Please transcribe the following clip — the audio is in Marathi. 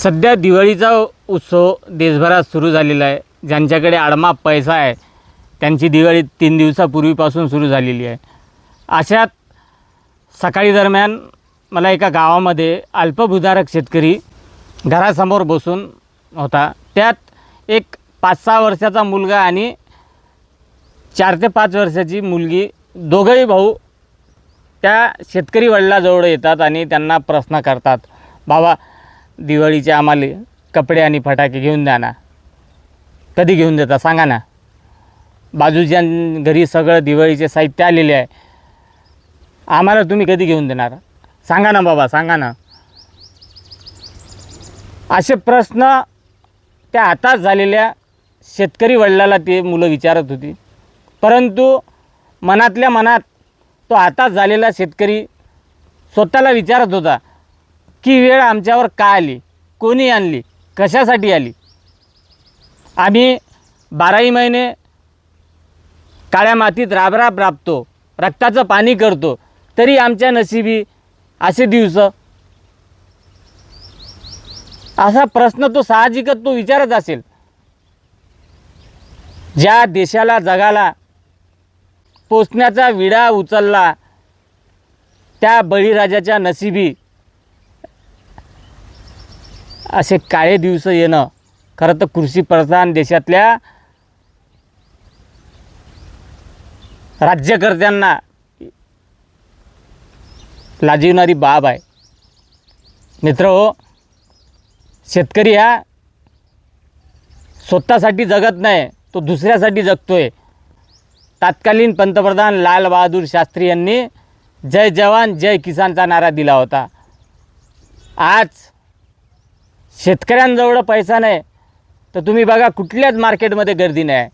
सध्या दिवाळीचा उत्सव देशभरात सुरू झालेला आहे. ज्यांच्याकडे अडमाप पैसा आहे त्यांची दिवाळी 3 दिवसापूर्वीपासून सुरू झालेली आहे. अशात सकाळी दरम्यान मला एका गावामध्ये अल्पभूधारक शेतकरी घरासमोर बसून होता. त्यात एक 5-6 वर्षाचा मुलगा आणि 4 ते 5 वर्षाची मुलगी, दोघंही भाऊ त्या शेतकरी वडिलाजवळ येतात आणि त्यांना प्रश्न करतात, बाबा दिवाळीचे आम्हाला कपडे आणि फटाके घेऊन द्या ना, कधी घेऊन देता सांगा ना. बाजूच्या घरी सगळं दिवाळीचे साहित्य आलेले आहे, आम्हाला तुम्ही कधी घेऊन देणार सांगा ना बाबा, सांगा ना. असे प्रश्न त्या आताच झालेल्या शेतकरी वडिलाला ते मुलं विचारत होती. परंतु मनातल्या मनात तो आताच झालेला शेतकरी स्वतःला विचारत होता की वेळ आमच्यावर का आली, कोणी आणली, कशासाठी आली. आम्ही 12ही महिने काळ्या मातीत राबराब राबतो, रक्ताचं पाणी करतो, तरी आमच्या नशिबी असे दिवस. असा प्रश्न तो साहजिकच तो विचारत असेल. ज्या देशाला जगाला पोचण्याचा विडा उचलला त्या बळीराजाच्या नशिबी असे काळे दिवस येणं खरं तर कृषीप्रधान देशातल्या राज्यकर्त्यांना लाजिवणारी बाब आहे. मित्रहो, शेतकरी हा स्वतःसाठी जगत नाही, तो दुसऱ्यासाठी जगतोय. तत्कालीन पंतप्रधान लाल बहादूर शास्त्री यांनी जय जवान जय किसानचा नारा दिला होता. आज शेतकऱ्यांजवळ पैसा नाही तर तुम्ही बघा कुठल्याच मार्केटमध्ये गर्दी नाही.